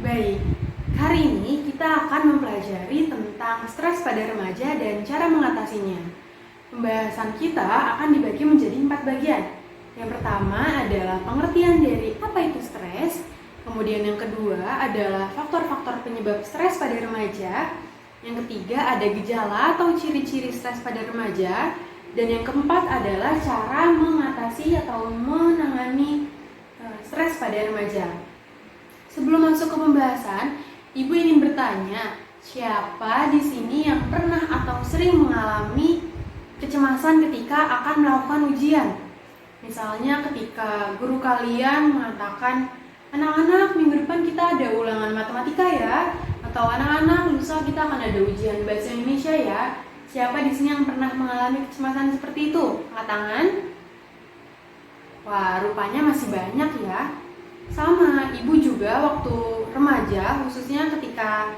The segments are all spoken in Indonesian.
Baik, hari ini kita akan mempelajari tentang stres pada remaja dan cara mengatasinya. Pembahasan kita akan dibagi menjadi 4 bagian. Yang pertama adalah pengertian dari apa itu stres. Kemudian yang kedua adalah faktor-faktor penyebab stres pada remaja. Yang ketiga ada gejala atau ciri-ciri stres pada remaja. Dan yang keempat adalah cara mengatasi atau menangani stres pada remaja. Sebelum masuk ke pembahasan, Ibu ingin bertanya, siapa di sini yang pernah atau sering mengalami kecemasan ketika akan melakukan ujian? Misalnya ketika guru kalian mengatakan, anak-anak minggu depan kita ada ulangan matematika ya, atau anak-anak lusa kita akan ada ujian bahasa Indonesia ya. Siapa di sini yang pernah mengalami kecemasan seperti itu? Angkat tangan. Wah, rupanya masih banyak ya. Sama, Ibu juga waktu remaja, khususnya ketika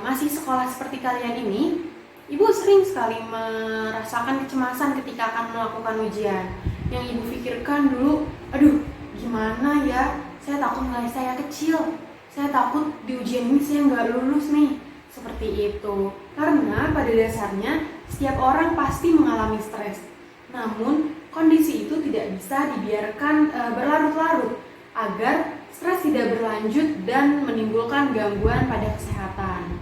masih sekolah seperti kalian ini, Ibu sering sekali merasakan kecemasan ketika akan melakukan ujian. Yang Ibu pikirkan dulu, aduh gimana ya, saya takut nilai saya kecil, saya takut di ujian ini saya nggak lulus nih. Seperti itu, karena pada dasarnya setiap orang pasti mengalami stres. Namun, kondisi itu tidak bisa dibiarkan berlarut-larut agar stres tidak berlanjut dan menimbulkan gangguan pada kesehatan.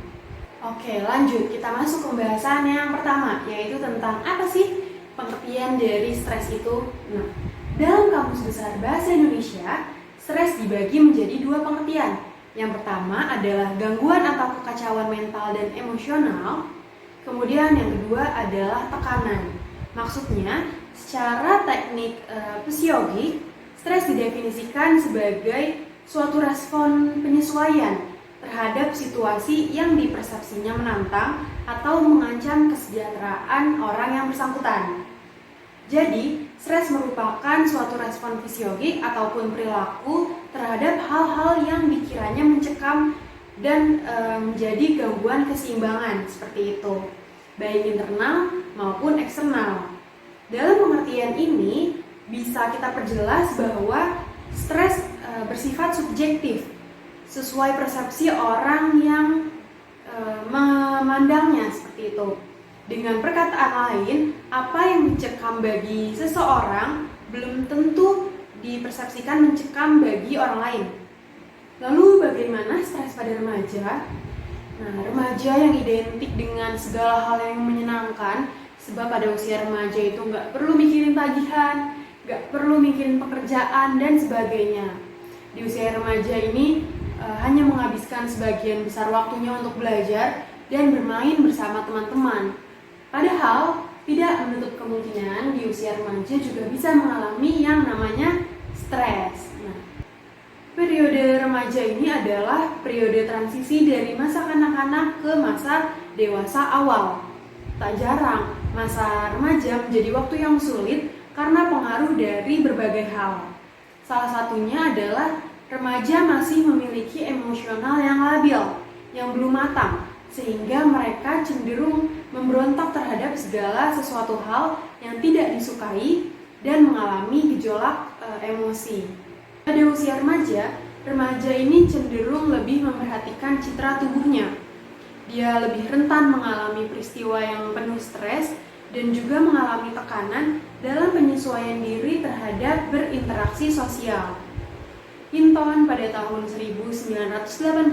Oke, lanjut. Kita masuk ke pembahasan yang pertama, yaitu tentang apa sih pengertian dari stres itu. Nah, dalam Kamus Besar Bahasa Indonesia, stres dibagi menjadi 2 pengertian. Yang pertama adalah gangguan atau kekacauan mental dan emosional. Kemudian yang kedua adalah tekanan. Maksudnya, secara teknik fisiologis, stres didefinisikan sebagai suatu respon penyesuaian terhadap situasi yang dipersepsinya menantang atau mengancam kesejahteraan orang yang bersangkutan. Jadi, stres merupakan suatu respon fisiologis ataupun perilaku terhadap hal-hal yang dikiranya mencekam dan menjadi gangguan keseimbangan seperti itu, baik internal maupun eksternal. Dalam pengertian ini, bisa kita perjelas bahwa stres bersifat subjektif, sesuai persepsi orang yang memandangnya seperti itu. Dengan perkataan lain, apa yang mencekam bagi seseorang belum tentu dipersepsikan mencekam bagi orang lain. Lalu bagaimana stres pada remaja? Nah, remaja yang identik dengan segala hal yang menyenangkan, sebab pada usia remaja itu nggak perlu mikirin tagihan, nggak perlu mikirin pekerjaan, dan sebagainya. Di usia remaja ini hanya menghabiskan sebagian besar waktunya untuk belajar dan bermain bersama teman-teman. Padahal, tidak menutup kemungkinan di usia remaja juga bisa mengalami yang namanya stres. Nah, periode remaja ini adalah periode transisi dari masa kanak-kanak ke masa dewasa awal. Tak jarang, masa remaja menjadi waktu yang sulit karena pengaruh dari berbagai hal. Salah satunya adalah remaja masih memiliki emosional yang labil, yang belum matang, sehingga mereka cenderung memberontak terhadap segala sesuatu hal yang tidak disukai dan mengalami gejolak emosi. Pada usia remaja, remaja ini cenderung lebih memperhatikan citra tubuhnya. Dia lebih rentan mengalami peristiwa yang penuh stres dan juga mengalami tekanan dalam penyesuaian diri terhadap berinteraksi sosial. Hinton pada tahun 1989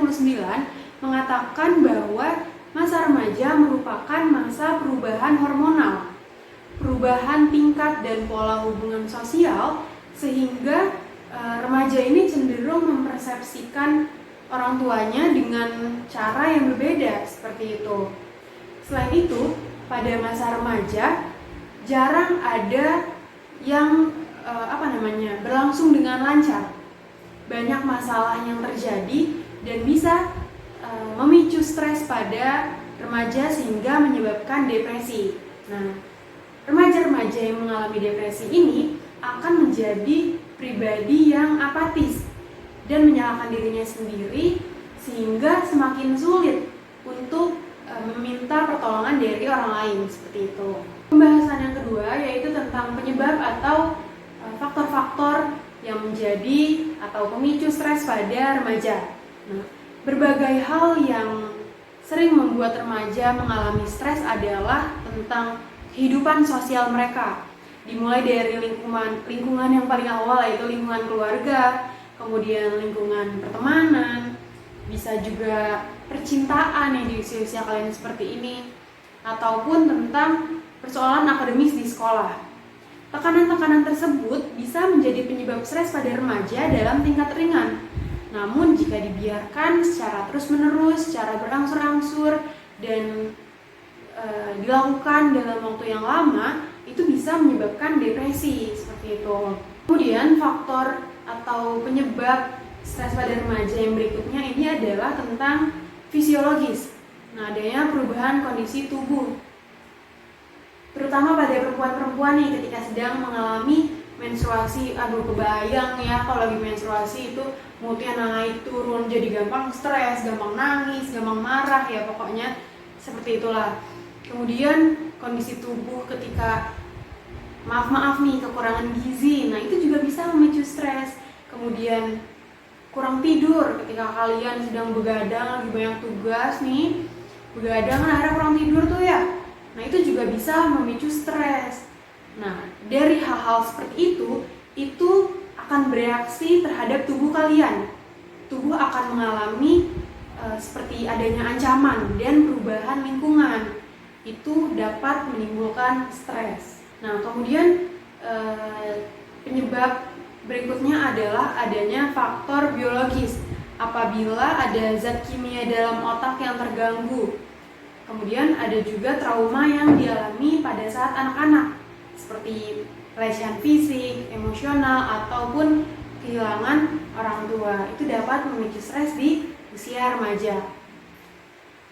mengatakan bahwa masa remaja merupakan masa perubahan hormonal, perubahan tingkat dan pola hubungan sosial, sehingga remaja ini cenderung mempersepsikan orang tuanya dengan cara yang berbeda seperti itu. Selain itu, pada masa remaja jarang ada yang berlangsung dengan lancar. Banyak masalah yang terjadi dan bisa memicu stres pada remaja sehingga menyebabkan depresi. Nah, remaja-remaja yang mengalami depresi ini akan menjadi pribadi yang apatis dan menyalahkan dirinya sendiri sehingga semakin sulit untuk meminta pertolongan dari orang lain seperti itu. Pembahasan yang kedua yaitu tentang penyebab atau faktor-faktor yang menjadi atau pemicu stres pada remaja. Nah, berbagai hal yang sering membuat remaja mengalami stres adalah tentang kehidupan sosial mereka. Dimulai dari lingkungan yang paling awal, yaitu lingkungan keluarga, kemudian lingkungan pertemanan, bisa juga percintaan yang di usia-usia kalian seperti ini, ataupun tentang persoalan akademis di sekolah. Tekanan-tekanan tersebut bisa menjadi penyebab stres pada remaja dalam tingkat ringan. Namun jika dibiarkan secara terus-menerus, secara berangsur-angsur, dan dilakukan dalam waktu yang lama, itu bisa menyebabkan depresi seperti itu. Kemudian faktor atau penyebab stres pada remaja yang berikutnya ini adalah tentang fisiologis. Nah, adanya perubahan kondisi tubuh, terutama pada perempuan-perempuan nih ketika sedang mengalami menstruasi. Aduh, kebayang ya kalau lagi menstruasi itu moodnya naik turun, jadi gampang stres, gampang nangis, gampang marah, ya pokoknya seperti itulah. Kemudian kondisi tubuh ketika maaf nih kekurangan gizi, nah itu juga bisa memicu stres. Kemudian kurang tidur ketika kalian sedang begadang, lagi banyak tugas nih, begadang kan akhirnya kurang tidur tuh ya. Nah itu juga bisa memicu stres. Nah dari hal-hal seperti itu akan bereaksi terhadap tubuh kalian. Tubuh akan mengalami seperti adanya ancaman dan perubahan lingkungan. Itu dapat menimbulkan stres. Nah kemudian penyebab berikutnya adalah adanya faktor biologis. Apabila ada zat kimia dalam otak yang terganggu. Kemudian ada juga trauma yang dialami pada saat anak-anak, seperti pelecehan fisik, emosional, ataupun kehilangan orang tua. Itu dapat memicu stres di usia remaja.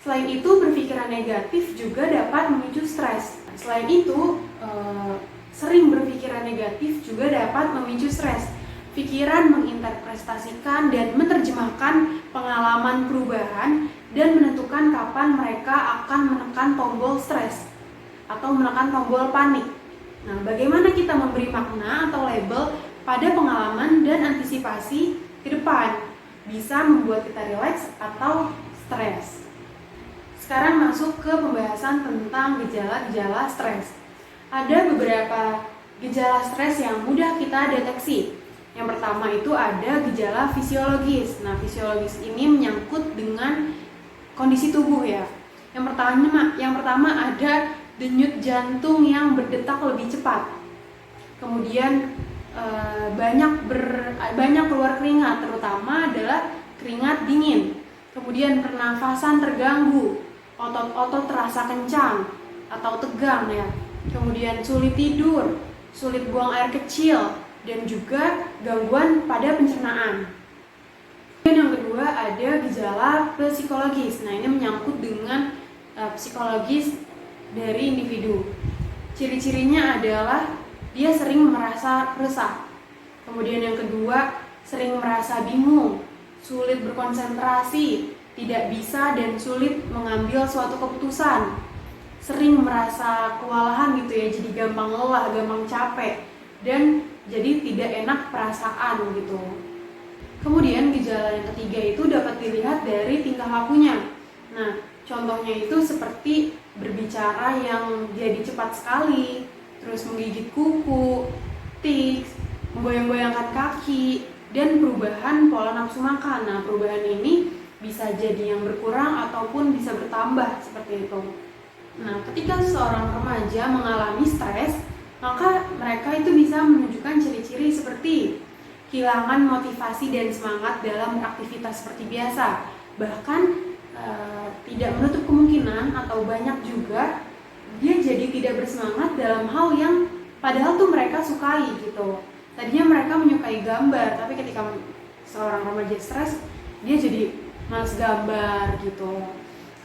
Selain itu, berpikiran negatif juga dapat memicu stres. Selain itu, sering berpikiran negatif juga dapat memicu stres. Pikiran menginterpretasikan dan menerjemahkan pengalaman perubahan dan menentukan kapan mereka akan menekan tombol stres atau menekan tombol panik. Nah, bagaimana kita memberi makna atau label pada pengalaman dan antisipasi ke depan bisa membuat kita rileks atau stres. Sekarang masuk ke pembahasan tentang gejala-gejala stres. Ada beberapa gejala stres yang mudah kita deteksi. Yang pertama itu ada gejala fisiologis. Nah, fisiologis ini menyangkut dengan kondisi tubuh ya. Yang pertama ada denyut jantung yang berdetak lebih cepat. Kemudian banyak keluar keringat, terutama adalah keringat dingin. Kemudian pernafasan terganggu, otot-otot terasa kencang atau tegang ya. Kemudian sulit tidur, sulit buang air kecil, dan juga gangguan pada pencernaan. Dan yang kedua ada gejala psikologis. Nah, ini menyangkut dengan psikologis dari individu. Ciri-cirinya adalah dia sering merasa resah. Kemudian yang kedua, sering merasa bingung, sulit berkonsentrasi, tidak bisa dan sulit mengambil suatu keputusan. Sering merasa kewalahan gitu ya, jadi gampang lelah, gampang capek, dan jadi tidak enak perasaan gitu. Kemudian gejala yang ketiga itu dapat dilihat dari tingkah lakunya. Nah, contohnya itu seperti berbicara yang jadi cepat sekali, terus menggigit kuku, tics, menggoyang-goyangkan kaki, dan perubahan pola nafsu makan. Nah, perubahan ini bisa jadi yang berkurang ataupun bisa bertambah seperti itu. Nah, ketika seorang remaja mengalami stres, maka mereka itu bisa menunjukkan ciri-ciri seperti kehilangan motivasi dan semangat dalam beraktivitas seperti biasa. Bahkan tidak menutup kemungkinan atau banyak juga dia jadi tidak bersemangat dalam hal yang padahal tuh mereka sukai gitu. Tadinya mereka menyukai gambar, tapi ketika seorang remaja stres, dia jadi malas gambar gitu.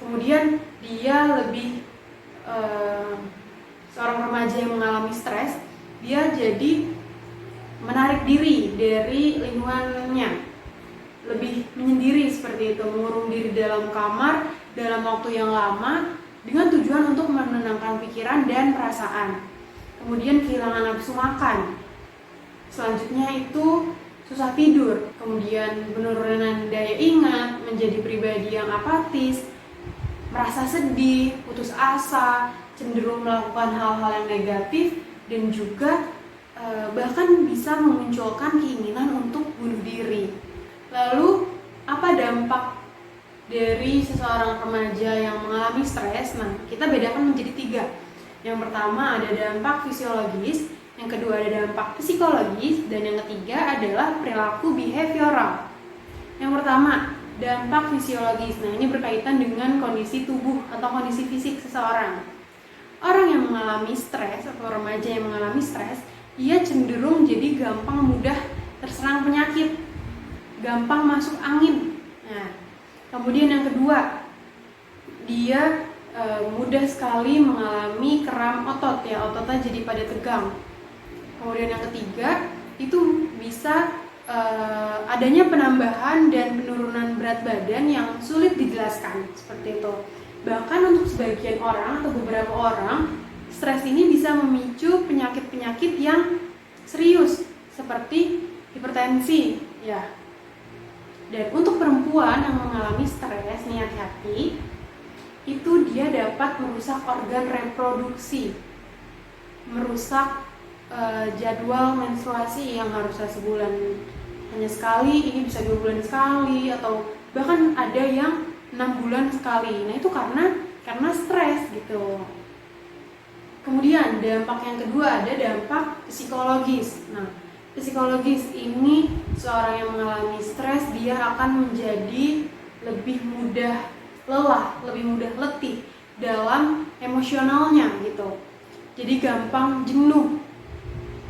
Kemudian dia lebih seorang remaja yang mengalami stres, dia jadi menarik diri dari lingkungannya, lebih menyendiri seperti itu, mengurung diri dalam kamar dalam waktu yang lama dengan tujuan untuk menenangkan pikiran dan perasaan. Kemudian kehilangan nafsu makan. Selanjutnya itu susah tidur, kemudian penurunan daya ingat, menjadi pribadi yang apatis, merasa sedih, putus asa, cenderung melakukan hal-hal yang negatif, dan juga bahkan bisa memunculkan keinginan untuk bunuh diri. Lalu apa dampak dari seseorang remaja yang mengalami stres? Nah, kita bedakan menjadi 3. Yang pertama ada dampak fisiologis, yang kedua ada dampak psikologis, dan yang ketiga adalah perilaku behavioral. Yang pertama, dampak fisiologis. Nah, ini berkaitan dengan kondisi tubuh atau kondisi fisik seseorang. Orang yang mengalami stres atau remaja yang mengalami stres, ia cenderung jadi gampang mudah terserang penyakit, gampang masuk angin. Nah, kemudian yang kedua, dia mudah sekali mengalami kram otot, ya, ototnya jadi pada tegang. Kemudian yang ketiga, itu bisa adanya penambahan dan penurunan berat badan yang sulit dijelaskan, seperti itu. Bahkan untuk sebagian orang atau beberapa orang, stres ini bisa memicu penyakit-penyakit yang serius seperti hipertensi, ya. Dan untuk perempuan yang mengalami stres, nih hati-hati, itu dia dapat merusak organ reproduksi, merusak jadwal menstruasi yang harusnya sebulan hanya sekali, ini bisa 2 bulan sekali, atau bahkan ada yang 6 bulan sekali. Nah, itu karena stres gitu. Kemudian dampak yang kedua ada dampak psikologis. Nah, psikologis ini seorang yang mengalami stres, dia akan menjadi lebih mudah lelah, lebih mudah letih dalam emosionalnya gitu. Jadi gampang jenuh.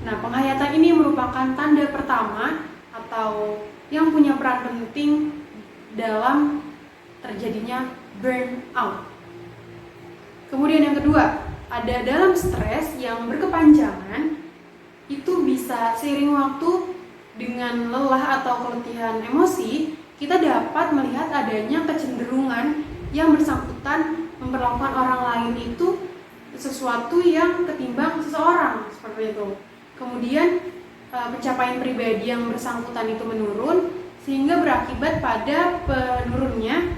Nah, penghayatan ini merupakan tanda pertama atau yang punya peran penting dalam terjadinya burnout. Kemudian yang kedua, ada dalam stres yang berkepanjangan, itu bisa seiring waktu dengan lelah atau keletihan emosi, kita dapat melihat adanya kecenderungan yang bersangkutan memperlakukan orang lain itu sesuatu yang ketimbang seseorang, seperti itu. Kemudian pencapaian pribadi yang bersangkutan itu menurun, sehingga berakibat pada penurunnya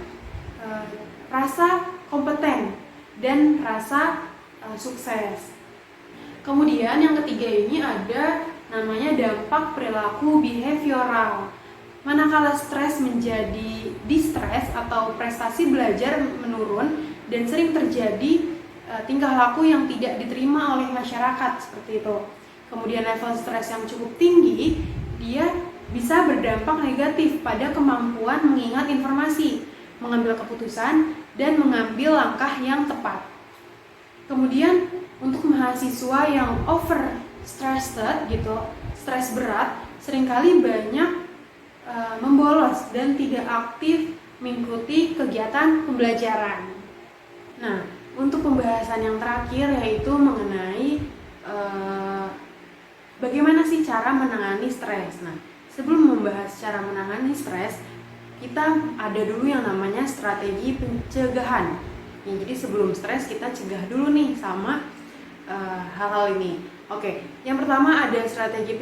rasa kompeten dan rasa sukses. Kemudian yang ketiga ini ada namanya dampak perilaku behavioral. Manakala stres menjadi distress atau prestasi belajar menurun dan sering terjadi tingkah laku yang tidak diterima oleh masyarakat, seperti itu. Kemudian level stres yang cukup tinggi, dia bisa berdampak negatif pada kemampuan mengingat informasi, mengambil keputusan, dan mengambil langkah yang tepat. Kemudian untuk mahasiswa yang over stressed gitu, stres berat, seringkali banyak membolos dan tidak aktif mengikuti kegiatan pembelajaran. Nah, untuk pembahasan yang terakhir yaitu mengenai bagaimana sih cara menangani stres. Nah, sebelum membahas cara menangani stres, kita ada dulu yang namanya strategi pencegahan. Ya, jadi sebelum stres kita cegah dulu nih sama hal-hal ini. Oke, yang pertama ada strategi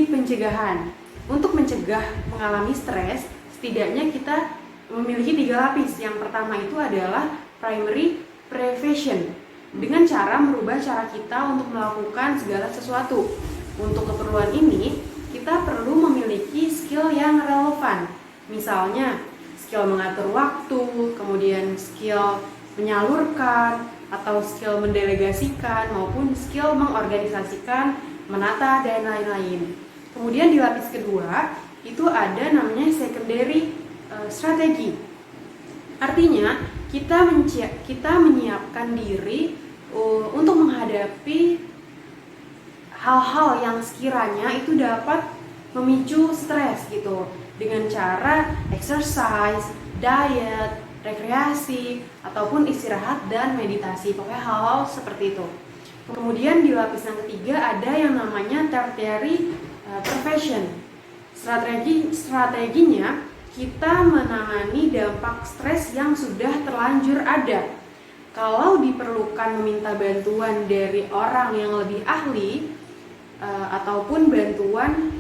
pencegahan. Untuk mencegah mengalami stres, setidaknya kita memiliki 3 lapis. Yang pertama itu adalah primary prevention, dengan cara merubah cara kita untuk melakukan segala sesuatu. Untuk keperluan ini, kita perlu memiliki skill yang relevan. Misalnya, skill mengatur waktu, kemudian skill menyalurkan, atau skill mendelegasikan, maupun skill mengorganisasikan, menata, dan lain-lain. Kemudian di lapis kedua, itu ada namanya secondary strategi. Artinya, kita menyiapkan diri untuk menghadapi hal-hal yang sekiranya itu dapat memicu stres gitu, dengan cara exercise, diet, rekreasi, ataupun istirahat dan meditasi. Pokoknya hal-hal seperti itu. Kemudian di lapis yang ketiga ada yang namanya tertiary prevention. Strateginya kita menangani dampak stres yang sudah terlanjur ada. Kalau diperlukan meminta bantuan dari orang yang lebih ahli, ataupun bantuan,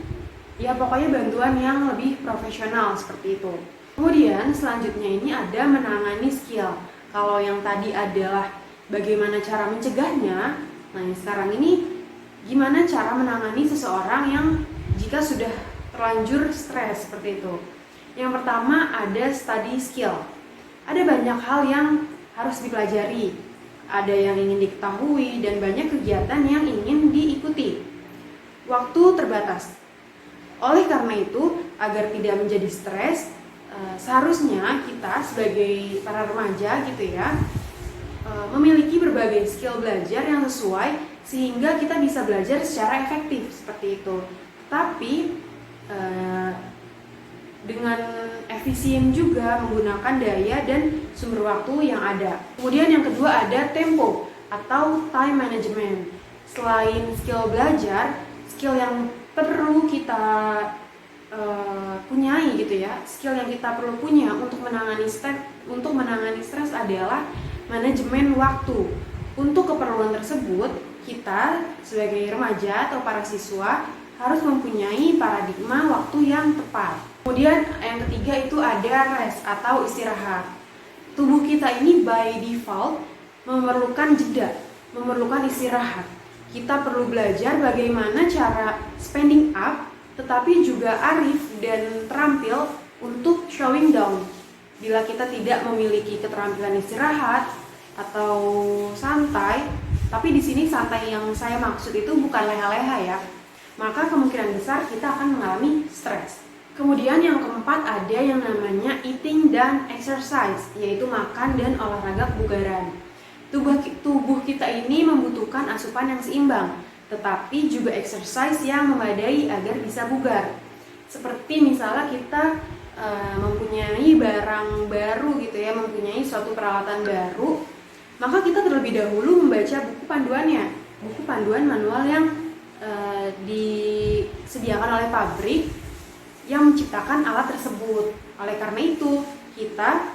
ya pokoknya bantuan yang lebih profesional, seperti itu. Kemudian selanjutnya ini ada menangani skill. Kalau yang tadi adalah bagaimana cara mencegahnya, nah yang sekarang ini gimana cara menangani seseorang yang jika sudah terlanjur stres seperti itu. Yang pertama ada study skill. Ada banyak hal yang harus dipelajari, ada yang ingin diketahui, dan banyak kegiatan yang ingin diikuti. Waktu terbatas. Oleh karena itu, agar tidak menjadi stres, seharusnya kita sebagai para remaja gitu ya, memiliki berbagai skill belajar yang sesuai sehingga kita bisa belajar secara efektif seperti itu. Tapi dengan efisien juga menggunakan daya dan sumber waktu yang ada. Kemudian yang kedua ada tempo atau time management. Selain skill belajar, skill yang perlu kita punyai gitu ya, skill yang kita perlu punya untuk menangani stres adalah manajemen waktu. Untuk keperluan tersebut, kita sebagai remaja atau para siswa harus mempunyai paradigma waktu yang tepat. Kemudian yang ketiga itu ada rest atau istirahat. Tubuh kita ini by default memerlukan jeda, memerlukan istirahat. Kita perlu belajar bagaimana cara spending up tetapi juga arif dan terampil untuk showing down. Bila kita tidak memiliki keterampilan istirahat atau santai, tapi di sini santai yang saya maksud itu bukan leha-leha ya, maka kemungkinan besar kita akan mengalami stres. Kemudian yang keempat ada yang namanya eating dan exercise, yaitu makan dan olahraga kebugaran. Tubuh kita ini membutuhkan asupan yang seimbang, tetapi juga exercise yang memadai agar bisa bugar. Seperti misalnya kita mempunyai barang baru gitu ya, mempunyai suatu peralatan baru, maka kita terlebih dahulu membaca buku panduannya, buku panduan manual yang disediakan oleh pabrik yang menciptakan alat tersebut. Oleh karena itu, kita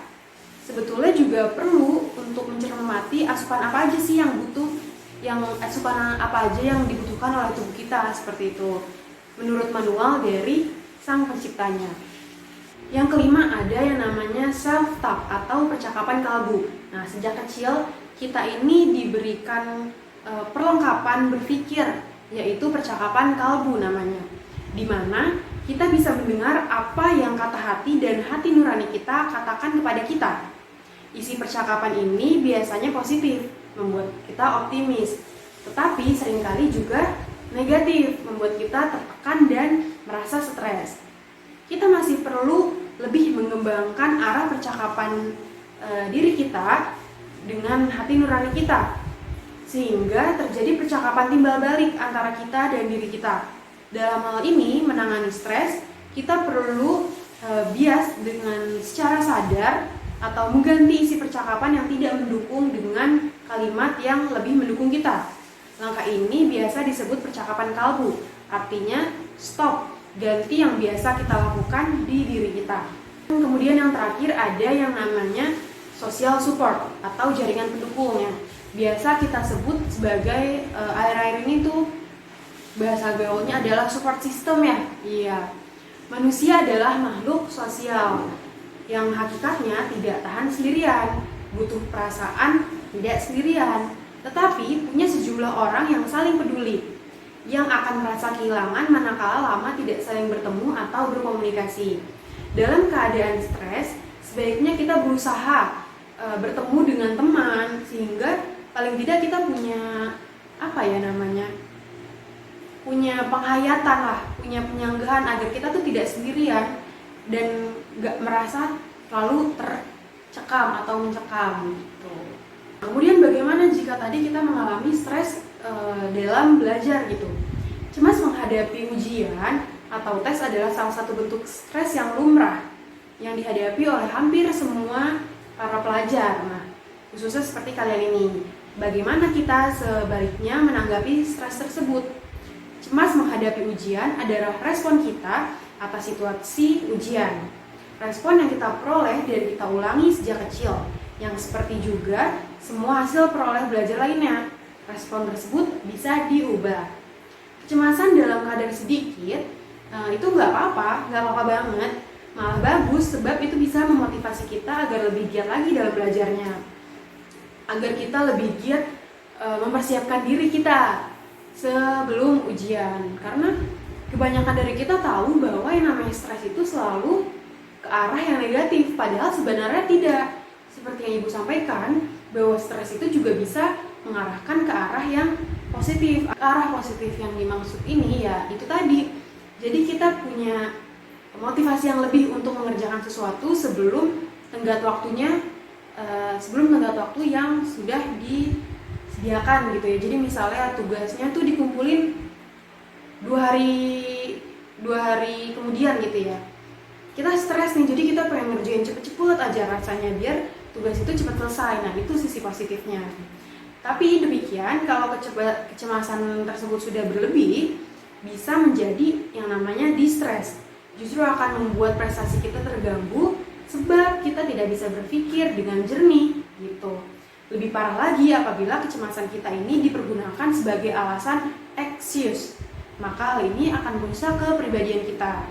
sebetulnya juga perlu untuk mencermati asupan apa aja sih yang asupan apa aja yang dibutuhkan oleh tubuh kita seperti itu, menurut manual dari sang penciptanya. Yang kelima ada yang namanya self-talk atau percakapan kalbu. Nah, sejak kecil kita ini diberikan perlengkapan berpikir, yaitu percakapan kalbu namanya, di mana kita bisa mendengar apa yang kata hati dan hati nurani kita katakan kepada kita. Isi percakapan ini biasanya positif, membuat kita optimis, tetapi seringkali juga negatif, membuat kita tertekan dan merasa stres. Kita masih perlu lebih mengembangkan arah percakapan diri kita dengan hati nurani kita, sehingga terjadi percakapan timbal balik antara kita dan diri kita. Dalam hal ini, menangani stres, kita perlu bias dengan secara sadar atau mengganti isi percakapan yang tidak mendukung dengan kalimat yang lebih mendukung kita. Langkah ini biasa disebut percakapan kalbu, artinya stop, ganti yang biasa kita lakukan di diri kita. Kemudian yang terakhir ada yang namanya social support atau jaringan pendukung yang biasa kita sebut sebagai akhir-akhir ini tuh bahasa gaulnya adalah support system ya. Iya. Manusia adalah makhluk sosial yang hakikatnya tidak tahan sendirian, butuh perasaan tidak sendirian, tetapi punya sejumlah orang yang saling peduli, yang akan merasa kehilangan manakala lama tidak saling bertemu atau berkomunikasi. Dalam keadaan stres, sebaiknya kita berusaha bertemu dengan teman, sehingga paling tidak kita punya punya penghayatan lah, punya penyanggahan agar kita tuh tidak sendirian dan gak merasa terlalu tercekam atau mencekam gitu. Kemudian bagaimana jika tadi kita mengalami stres dalam belajar gitu? Cemas menghadapi ujian atau tes adalah salah satu bentuk stres yang lumrah yang dihadapi oleh hampir semua para pelajar. Nah, khususnya seperti kalian ini. Bagaimana kita sebaliknya menanggapi stres tersebut? Cemas menghadapi ujian adalah respon kita atas situasi ujian. Respon yang kita peroleh dan kita ulangi sejak kecil, yang seperti juga semua hasil peroleh belajar lainnya. Respon tersebut bisa diubah. Kecemasan dalam keadaan sedikit itu nggak apa-apa banget. Malah bagus sebab itu bisa memotivasi kita agar lebih giat lagi dalam belajarnya, agar kita lebih giat mempersiapkan diri kita sebelum ujian. Karena kebanyakan dari kita tahu bahwa yang namanya stres itu selalu ke arah yang negatif, padahal sebenarnya tidak. Seperti yang Ibu sampaikan, bahwa stres itu juga bisa mengarahkan ke arah yang positif. Arah positif yang dimaksud ini ya itu tadi. Jadi kita punya motivasi yang lebih untuk mengerjakan sesuatu sebelum tenggat waktunya, sebelum tenggat waktu yang sudah disediakan gitu ya. Jadi misalnya tugasnya tuh dikumpulin 2 hari kemudian gitu ya. Kita stres nih, jadi kita pengen ngerjain cepet-cepet aja rasanya biar tugas itu cepat selesai. Nah, itu sisi positifnya. Tapi demikian, kalau kecemasan tersebut sudah berlebih, bisa menjadi yang namanya distress. Justru akan membuat prestasi kita terganggu sebab kita tidak bisa berpikir dengan jernih gitu. Lebih parah lagi apabila kecemasan kita ini dipergunakan sebagai alasan excuse. Maka hal ini akan merusak kepribadian kita.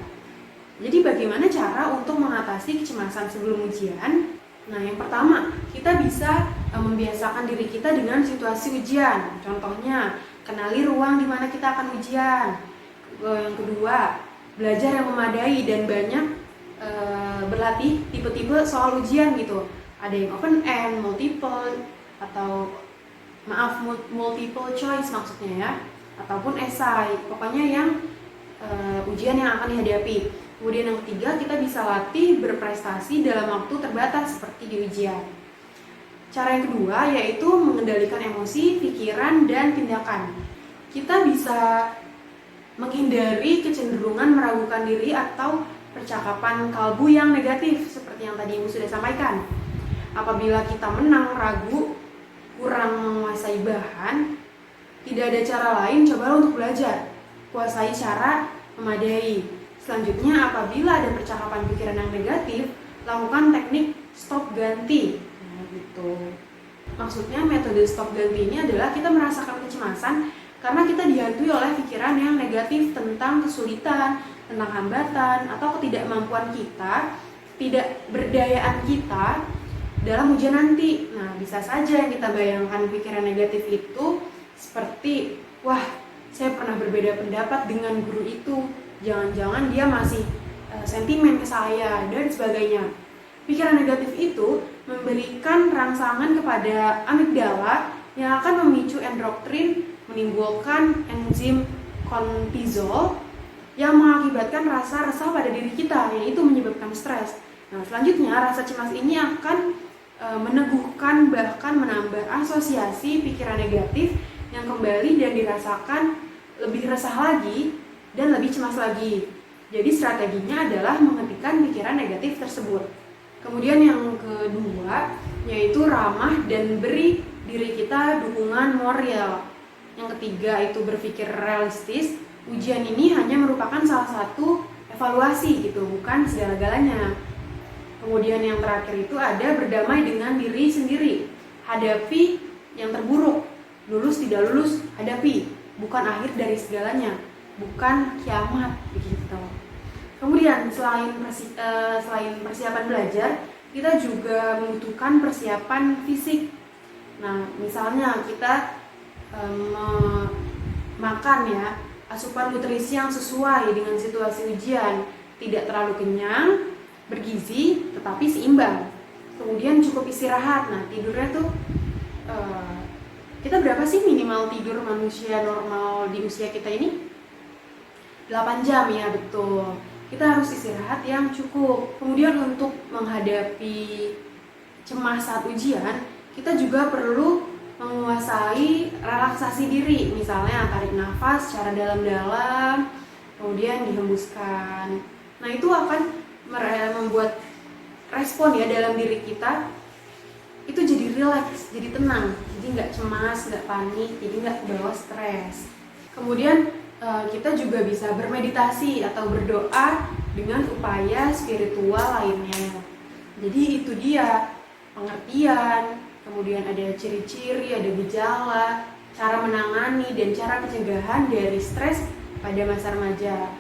Jadi bagaimana cara untuk mengatasi kecemasan sebelum ujian? Nah, yang pertama, kita bisa membiasakan diri kita dengan situasi ujian. Contohnya, kenali ruang di mana kita akan ujian. Yang kedua, belajar yang memadai dan banyak berlatih tipe-tipe soal ujian gitu. Ada yang open end, multiple choice maksudnya ya, ataupun esai. Pokoknya yang ujian yang akan dihadapi. Kemudian yang ketiga, kita bisa latih berprestasi dalam waktu terbatas seperti di ujian. Cara yang kedua yaitu mengendalikan emosi, pikiran, dan tindakan. Kita bisa menghindari kecenderungan meragukan diri atau percakapan kalbu yang negatif seperti yang tadi Ibu sudah sampaikan. Apabila kita menang, ragu, kurang menguasai bahan, tidak ada cara lain, cobalah untuk belajar. Kuasai cara memadai. Selanjutnya, apabila ada percakapan pikiran yang negatif, lakukan teknik stop ganti. Nah, gitu. Maksudnya metode stop ganti ini adalah kita merasakan kecemasan karena kita dihantui oleh pikiran yang negatif tentang kesulitan, tentang hambatan, atau ketidakmampuan kita, ketidakberdayaan kita dalam ujian nanti. Nah, bisa saja yang kita bayangkan pikiran negatif itu seperti, wah, saya pernah berbeda pendapat dengan guru itu. Jangan-jangan dia masih sentimen ke saya dan sebagainya. Pikiran negatif itu memberikan rangsangan kepada amigdala yang akan memicu endorfin, menimbulkan enzim kortisol yang mengakibatkan rasa resah pada diri kita, yang itu menyebabkan stres. Nah, selanjutnya rasa cemas ini akan meneguhkan bahkan menambah asosiasi pikiran negatif yang kembali dan dirasakan lebih resah lagi dan lebih cemas lagi. Jadi strateginya adalah menghentikan pikiran negatif tersebut. Kemudian yang kedua yaitu ramah dan beri diri kita dukungan moral. Yang ketiga itu berpikir realistis. Ujian ini hanya merupakan salah satu evaluasi gitu, bukan segala-galanya. Kemudian yang terakhir itu ada berdamai dengan diri sendiri. Hadapi yang terburuk. Lulus tidak lulus, hadapi. Bukan akhir dari segalanya. Bukan kiamat begitu. Kemudian selain persiapan belajar, kita juga membutuhkan persiapan fisik. Nah, misalnya kita makan ya, asupan nutrisi yang sesuai dengan situasi ujian, tidak terlalu kenyang, bergizi, tetapi seimbang. Kemudian cukup istirahat. Nah, tidurnya tuh kita berapa sih minimal tidur manusia normal di usia kita ini? 8 jam ya, betul. Kita harus istirahat yang cukup. Kemudian untuk menghadapi cemas saat ujian, kita juga perlu menguasai relaksasi diri. Misalnya tarik nafas secara dalam-dalam, kemudian dihembuskan. Nah, itu akan membuat respon ya dalam diri kita itu jadi rileks, jadi tenang, jadi nggak cemas, nggak panik, jadi nggak kebawa stres. Kemudian kita juga bisa bermeditasi atau berdoa dengan upaya spiritual lainnya. Jadi itu dia pengertian, kemudian ada ciri-ciri, ada gejala, cara menangani dan cara pencegahan dari stres pada masa remaja.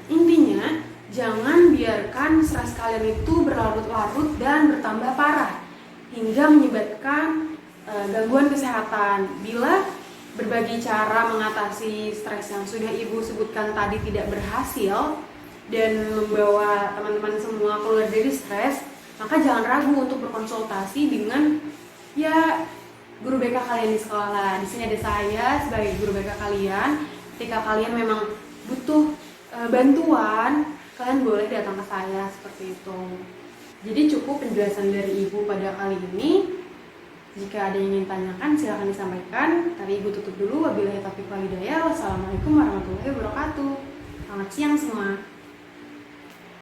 Intinya, Jangan biarkan stres kalian itu berlarut-larut dan bertambah parah hingga menyebabkan gangguan kesehatan. Bila berbagai cara mengatasi stres yang sudah Ibu sebutkan tadi tidak berhasil dan membawa teman-teman semua keluar dari stres, maka jangan ragu untuk berkonsultasi dengan guru BK kalian di sekolah. Di sini ada saya sebagai guru BK kalian. Ketika kalian memang butuh bantuan, kalian boleh datang ke saya seperti itu. Jadi cukup penjelasan dari Ibu pada kali ini. Jika ada yang ingin tanyakan, silakan disampaikan. Tapi Ibu tutup dulu. Wabillahi taufiq wal hidayah. Wassalamualaikum warahmatullahi wabarakatuh. Selamat siang semua.